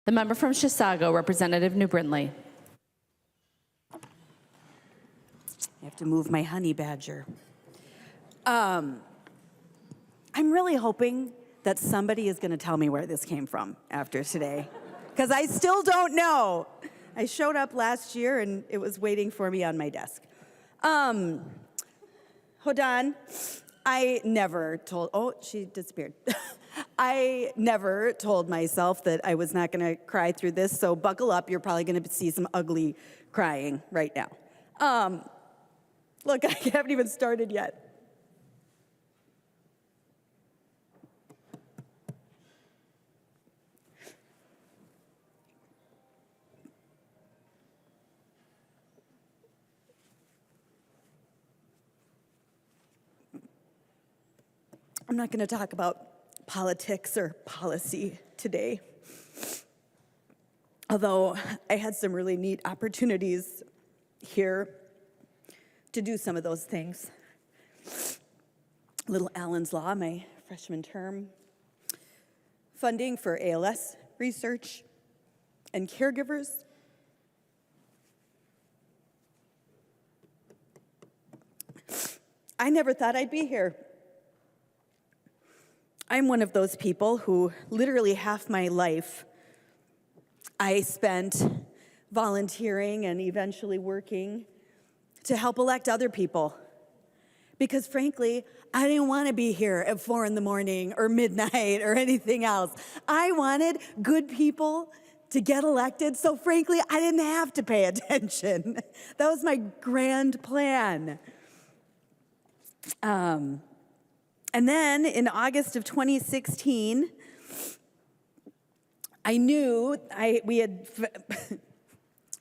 The member from Chisago, Representative Neu Brindley. I have to move my honey badger. I'm really hoping that somebody is going to tell me where this came from after today, because I still don't know. I showed up last year and it was waiting for me on my desk. Hold on. I never told, oh, she disappeared. I never told myself that I was not going to cry through this, so buckle up. You're probably going to see some ugly crying right now. Look, I haven't even started yet. I'm not going to talk about politics or policy today, although I had some really neat opportunities here to do some of those things. Little Allen's Law, my freshman term, funding for ALS research and caregivers. I never thought I'd be here. I'm one of those people who literally half my life I spent volunteering and eventually working to help elect other people. Because frankly, I didn't want to be here at 4 a.m. or midnight or anything else. I wanted good people to get elected, so frankly, I didn't have to pay attention. That was my grand plan. And then in August of 2016, I knew it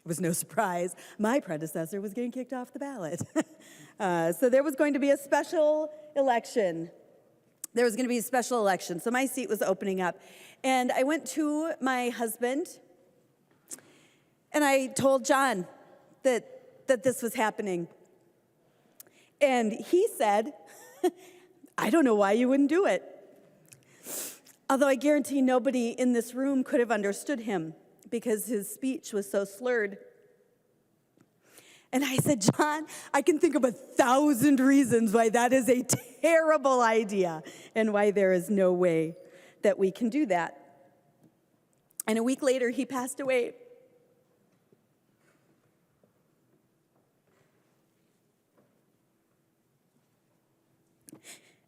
was no surprise, my predecessor was getting kicked off the ballot. So there was going to be a special election. So my seat was opening up. And I went to my husband, and I told John that this was happening. And he said, I don't know why you wouldn't do it. Although I guarantee nobody in this room could have understood him because his speech was so slurred. And I said, John, I can think of 1,000 reasons why that is a terrible idea and why there is no way that we can do that. And a week later, he passed away.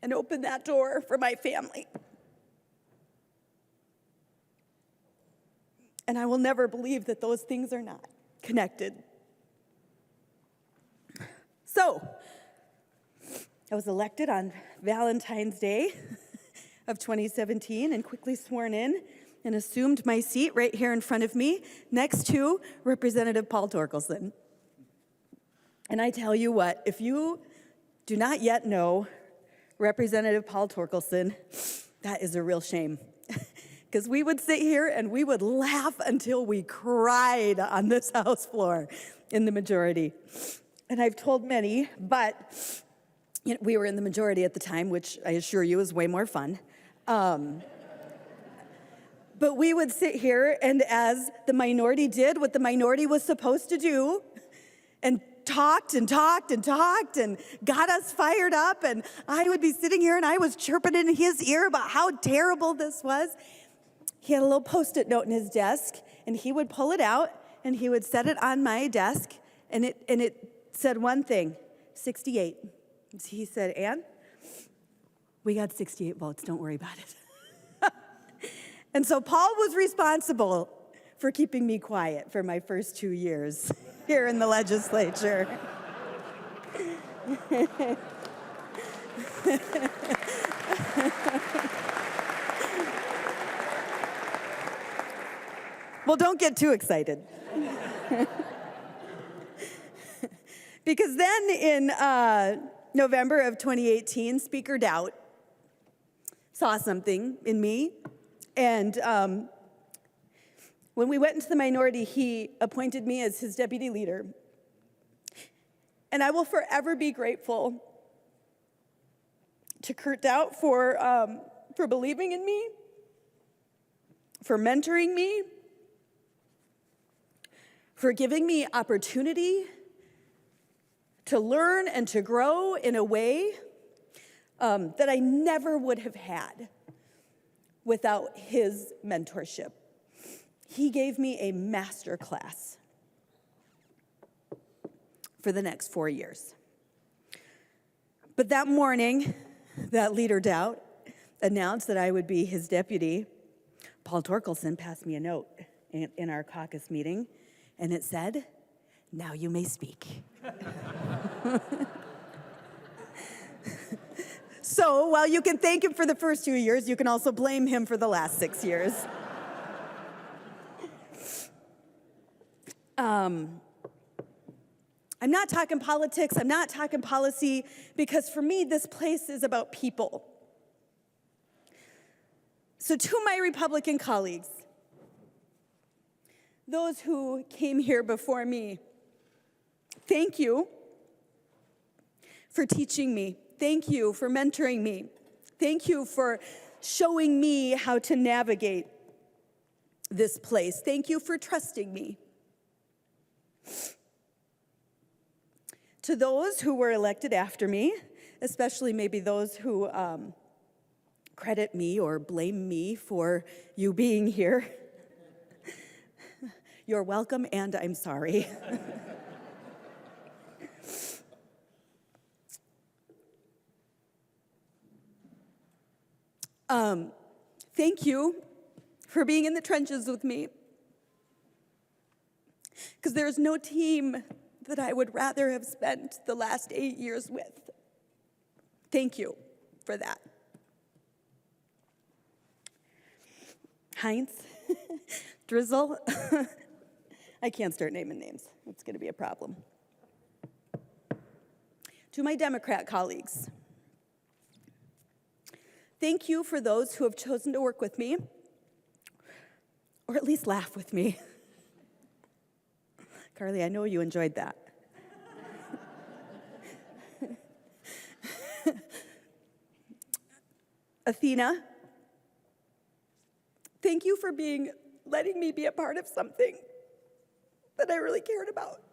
And opened that door for my family. And I will never believe that those things are not connected. So, I was elected on Valentine's Day of 2017 and quickly sworn in and assumed my seat right here in front of me next to Representative Paul Torkelson. And I tell you what, if you do not yet know Representative Paul Torkelson, that is a real shame. Because we would sit here and we would laugh until we cried on this House floor in the majority. And I've told many, but we were in the majority at the time, which I assure you is way more fun. But we would sit here and as the minority did what the minority was supposed to do, and talked and talked and talked and got us fired up, and I would be sitting here and I was chirping in his ear about how terrible this was. He had a little Post-it note in his desk, and he would pull it out and he would set it on my desk, and it said one thing, 68. He said, Ann, we got 68 votes, don't worry about it. And so Paul was responsible for keeping me quiet for my first 2 years here in the legislature. Well, don't get too excited. Because then in November of 2018, Speaker Dowd saw something in me, and when we went into the minority, he appointed me as his deputy leader. And I will forever be grateful to Kurt Dowd for believing in me, for mentoring me, for giving me opportunity to learn and to grow in a way that I never would have had without his mentorship. He gave me a master class for the next 4 years. But that morning, that leader Doubt announced that I would be his deputy. Paul Torkelson passed me a note in our caucus meeting, and it said, "Now you may speak." So while you can thank him for the first 2 years, you can also blame him for the last 6 years. I'm not talking politics, I'm not talking policy, because for me, this place is about people. So to my Republican colleagues, those who came here before me, thank you for teaching me. Thank you for mentoring me. Thank you for showing me how to navigate this place. Thank you for trusting me. To those who were elected after me, especially maybe those who credit me or blame me for you being here, you're welcome and I'm sorry. Thank you for being in the trenches with me, because there's no team that I would rather have spent the last 8 years with. Thank you for that. Heinz, Drizzle, I can't start naming names. It's going to be a problem. To my Democrat colleagues, thank you for those who have chosen to work with me, or at least laugh with me. Carly, I know you enjoyed that. Athena, thank you for letting me be a part of something that I really cared about.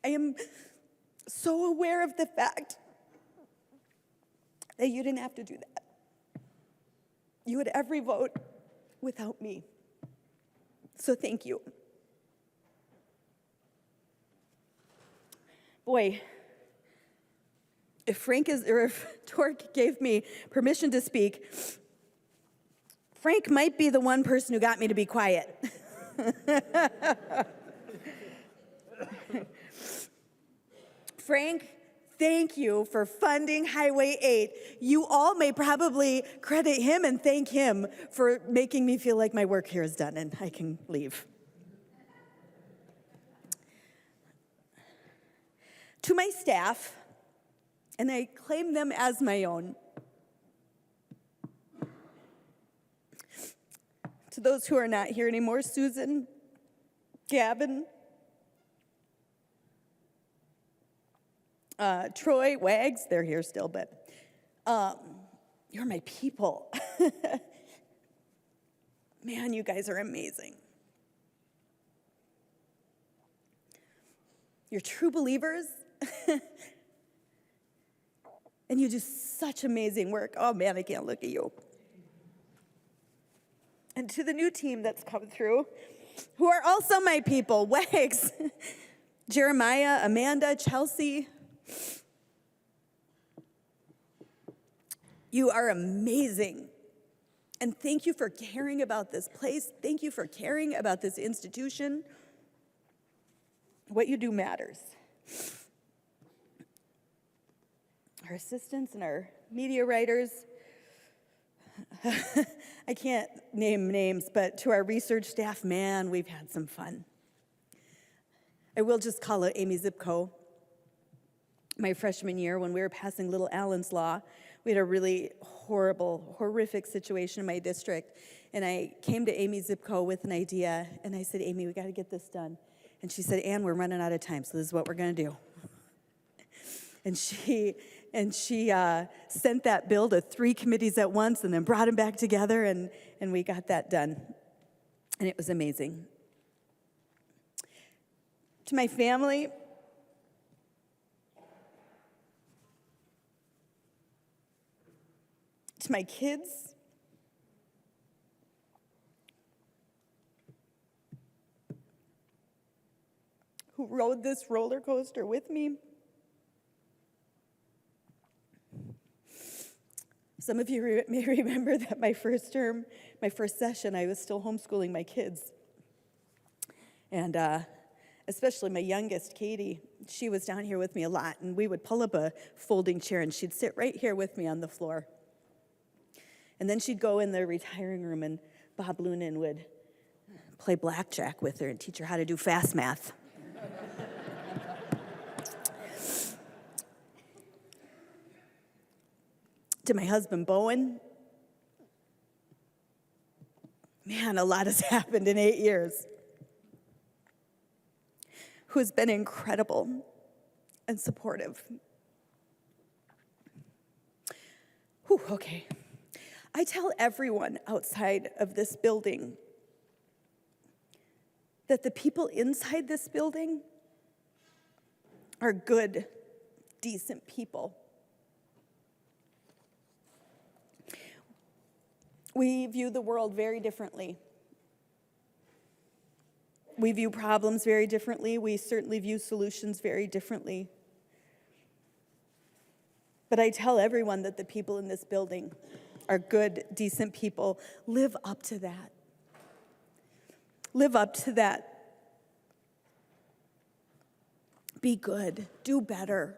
I am so aware of the fact that you didn't have to do that. You had every vote without me. So thank you. Boy, if Tork gave me permission to speak, Frank might be the one person who got me to be quiet. Frank, thank you for funding Highway 8. You all may probably credit him and thank him for making me feel like my work here is done and I can leave. To my staff, and I claim them as my own, to those who are not here anymore, Susan, Gavin, Troy, Wags, they're here still, but you're my people. Man, you guys are amazing. You're true believers, and you do such amazing work. Oh man, I can't look at you. And to the new team that's come through, who are also my people, Wags, Jeremiah, Amanda, Chelsea, you are amazing. And thank you for caring about this place. Thank you for caring about this institution. What you do matters. Our assistants and our media writers, I can't name names, but to our research staff, man, we've had some fun. I will just call it Amy Zipko. My freshman year, when we were passing Little Allen's Law, we had a really horrific situation in my district. And I came to Amy Zipko with an idea, and I said, Amy, we got to get this done. And she said, Ann, we're running out of time, so this is what we're going to do. And she and she sent that bill to 3 committees at once and then brought them back together, and we got that done. And it was amazing. To my family, to my kids, who rode this roller coaster with me. Some of you may remember that my first term, my first session, I was still homeschooling my kids. And especially my youngest, Katie, she was down here with me a lot, and we would pull up a folding chair, and she'd sit right here with me on the floor. And then she'd go in the retiring room, and Bob Lunan would play blackjack with her and teach her how to do fast math. To my husband, Bowen, man, a lot has happened in 8 years, who has been incredible and supportive. Whew, okay. I tell everyone outside of this building that the people inside this building are good, decent people. We view the world very differently. We view problems very differently. We certainly view solutions very differently. But I tell everyone that the people in this building are good, decent people. Live up to that. Live up to that. Be good. Do better.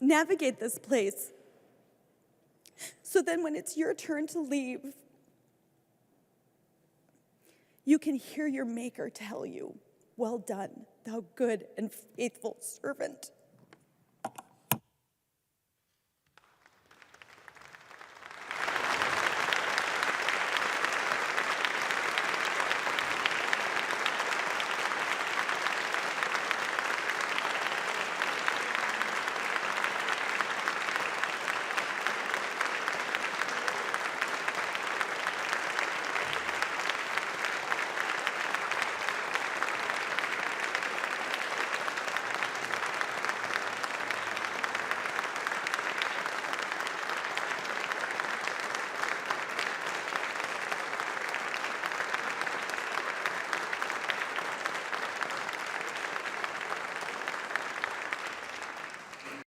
Navigate this place so then when it's your turn to leave, you can hear your Maker tell you, "Well done, thou good and faithful servant."